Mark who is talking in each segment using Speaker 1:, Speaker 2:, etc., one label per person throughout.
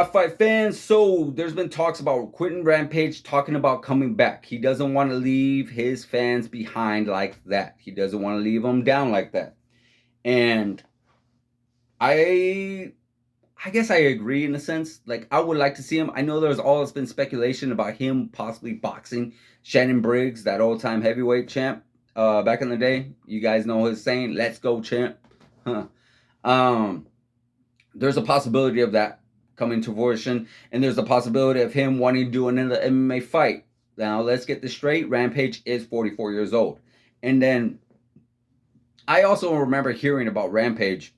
Speaker 1: my fight fans? So there's been talks about Quinton Rampage talking about coming back. He doesn't want to leave his fans behind like that. He doesn't want to leave them down like that. And I I guess I agree in a sense. Like I would like to see him. I know there's always been speculation about him possibly boxing Shannon Briggs, that old time heavyweight champ, back in the day. You guys know his saying, "Let's go, champ." Huh. Um, there's a possibility of that coming to fruition, and there's a possibility of him wanting to do another MMA fight. Now, let's get this straight. Rampage is 44 years old. And then I also remember hearing about Rampage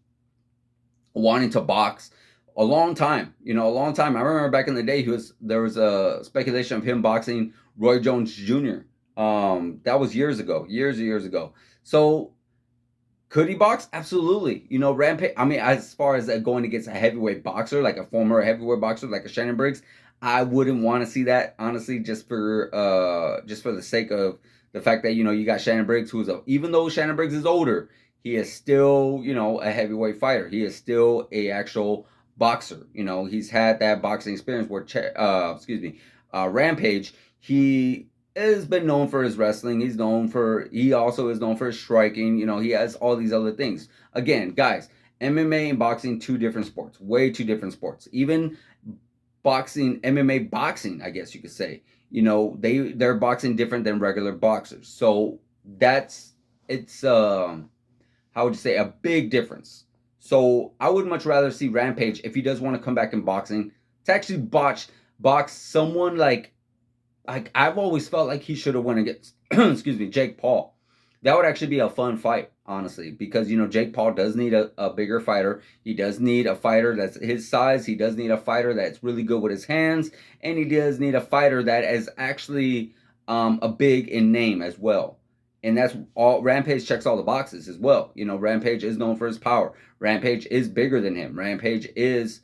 Speaker 1: wanting to box a long time. A long time. I remember back in the day, there was a speculation of him boxing Roy Jones Jr. That was years ago, years and years ago. So could he box? Absolutely. Rampage. I mean, as far as going against a heavyweight boxer, like a former heavyweight boxer, like a Shannon Briggs, I wouldn't want to see that honestly, just for the sake of the fact that you got Shannon Briggs, even though Shannon Briggs is older, he is still a heavyweight fighter. He is still a actual boxer. He's had that boxing experience where Rampage, he has been known for his wrestling. He also is known for his striking. He has all these other things. Again, guys, MMA and boxing, two different sports, way two different sports. Even boxing, MMA boxing, I guess you could say, they're boxing different than regular boxers. So it's how would you say, a big difference. So I would much rather see Rampage, if he does want to come back in boxing, to actually box someone like I've always felt like he should have won against excuse me, Jake Paul. That would actually be a fun fight, honestly, because Jake Paul does need a bigger fighter. He does need a fighter that's his size. He does need a fighter that's really good with his hands, and he does need a fighter that is actually a big in name as well. And that's all. Rampage checks all the boxes as well. Rampage is known for his power. Rampage is bigger than him. Rampage is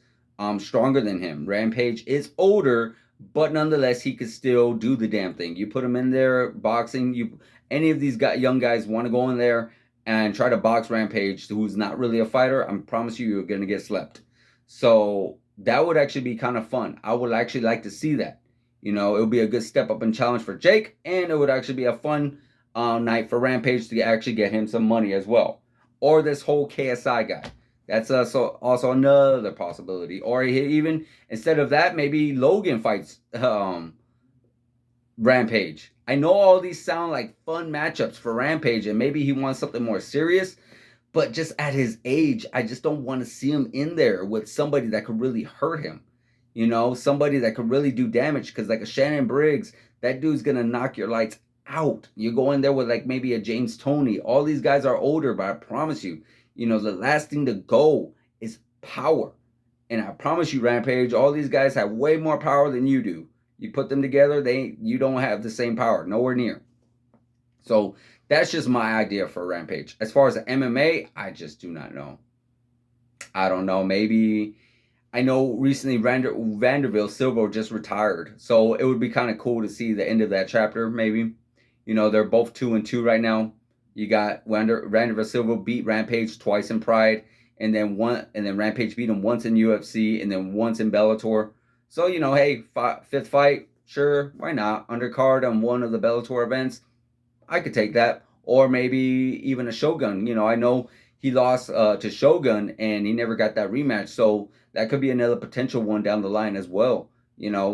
Speaker 1: stronger than him. Rampage is older, but nonetheless, he could still do the damn thing. You put him in there boxing. Any of these young guys want to go in there and try to box Rampage, who's not really a fighter, I promise you're gonna get slept. So that would actually be kind of fun. I would actually like to see that. It would be a good step up and challenge for Jake, and it would actually be a fun night for Rampage to actually get him some money as well. Or this whole KSI guy. That's also another possibility. Or even instead of that, maybe Logan fights Rampage. I know all these sound like fun matchups for Rampage, and maybe he wants something more serious, but just at his age, I just don't want to see him in there with somebody that could really hurt him. Somebody that could really do damage, because like a Shannon Briggs, that dude's going to knock your lights out. You go in there with like maybe a James Toney. All these guys are older, but I promise you, the last thing to go is power. And I promise you, Rampage, all these guys have way more power than you do. You put them together, you don't have the same power, nowhere near. So that's just my idea for Rampage. As far as the MMA, I just do not know. I don't know. Maybe I know recently Vanderbilt Silva just retired, so it would be kind of cool to see the end of that chapter. Maybe they're both 2-2 right now. You got Vanderbilt Silva beat Rampage twice in Pride, and then Rampage beat him once in UFC, and then once in Bellator. So, hey, fifth fight, sure, why not? Undercard on one of the Bellator events, I could take that. Or maybe even a Shogun. I know he lost to Shogun, and he never got that rematch. So that could be another potential one down the line as well.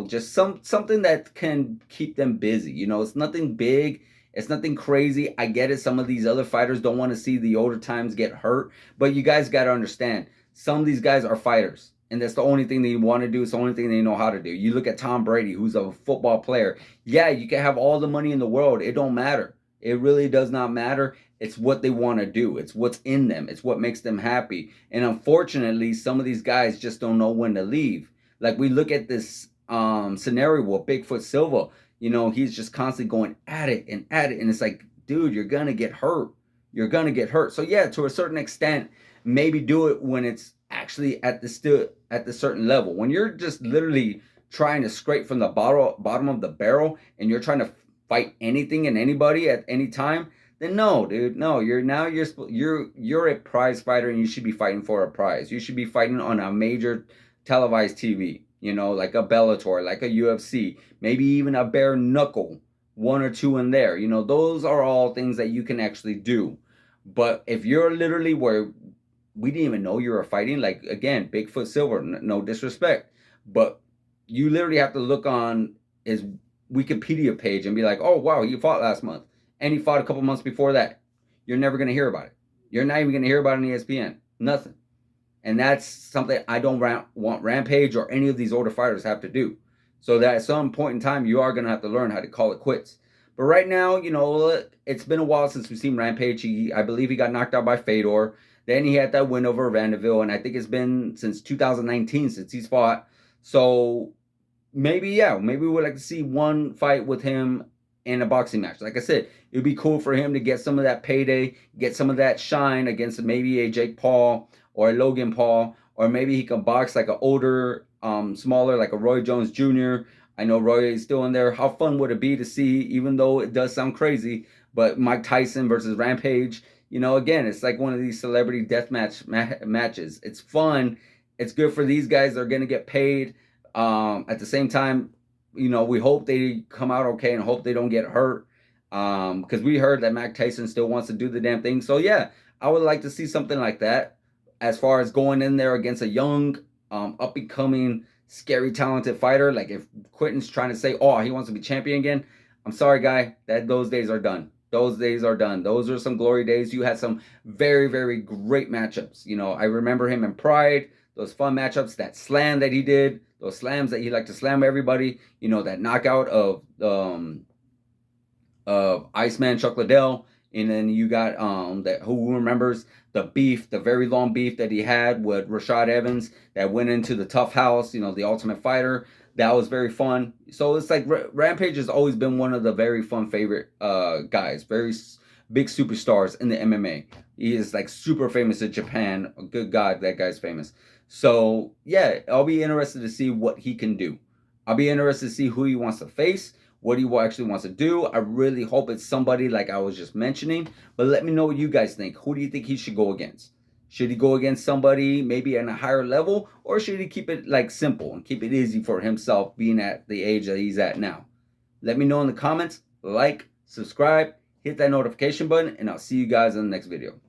Speaker 1: Just something that can keep them busy. It's nothing big. It's nothing crazy. I get it. Some of these other fighters don't want to see the older times get hurt. But you guys got to understand, some of these guys are fighters. And that's the only thing they want to do. It's the only thing they know how to do. You look at Tom Brady, who's a football player. Yeah, you can have all the money in the world. It don't matter. It really does not matter. It's what they want to do. It's what's in them. It's what makes them happy. And unfortunately, some of these guys just don't know when to leave. Like we look at this scenario with Bigfoot Silva. He's just constantly going at it. And it's like, dude, you're going to get hurt. You're going to get hurt. So yeah, to a certain extent, maybe do it when it's actually at the certain level. When you're just literally trying to scrape from the bottom of the barrel, and you're trying to fight anything and anybody at any time, then no, dude, no. You're a prize fighter, and you should be fighting for a prize. You should be fighting on a major televised TV. you know, like a Bellator, like a UFC, maybe even a bare knuckle, one or two in there. You know, those are all things that you can actually do. But if you're literally where we didn't even know you were fighting, like again, Bigfoot Silver, no disrespect, but you literally have to look on his Wikipedia page and be like, oh wow, he fought last month, and he fought a couple months before that. You're never gonna hear about it. You're not even gonna hear about it on ESPN. Nothing. And that's something I don't want Rampage or any of these older fighters have to do. So that at some point in time, you are going to have to learn how to call it quits. But right now, you know, it's been a while since we've seen Rampage. I believe he got knocked out by Fedor. Then he had that win over Vanderbilt. And I think it's been since 2019 since he's fought. So maybe, yeah, maybe we'd like to see one fight with him in a boxing match. Like I said, it would be cool for him to get some of that payday, get some of that shine against maybe a Jake Paul or a Logan Paul, or maybe he can box like an older, smaller, like a Roy Jones Jr. I know Roy is still in there. How fun would it be to see, even though it does sound crazy, but Mike Tyson versus Rampage, you know, again, it's like one of these celebrity death matches. It's fun. It's good for these guys. They're going to get paid. At the same time, you know, we hope they come out okay and hope they don't get hurt. Because we heard that Mike Tyson still wants to do the damn thing. So yeah, I would like to see something like that. As far as going in there against a young, up and coming, scary, talented fighter, like if Quinton's trying to say, "Oh, he wants to be champion again," I'm sorry, guy. That those days are done. Those days are done. Those are some glory days. You had some very, very great matchups. You know, I remember him in Pride. Those fun matchups. That slam that he did. Those slams that he liked to slam everybody. You know, that knockout of Iceman Chuck Liddell. And then you got that who remembers the beef, the very long beef that he had with Rashad Evans that went into the Tough House, you know, the Ultimate Fighter. That was very fun. So it's like Rampage has always been one of the very fun favorite guys, very big superstars in the MMA. He is like super famous in Japan. Good God, that guy's famous. So yeah, I'll be interested to see what he can do. I'll be interested to see who he wants to face, what he actually wants to do. I really hope it's somebody like I was just mentioning. But let me know what you guys think. Who do you think he should go against? Should he go against somebody maybe at a higher level, or should he keep it like simple and keep it easy for himself, being at the age that he's at now? Let me know in the comments. Like, subscribe, hit that notification button, and I'll see you guys in the next video.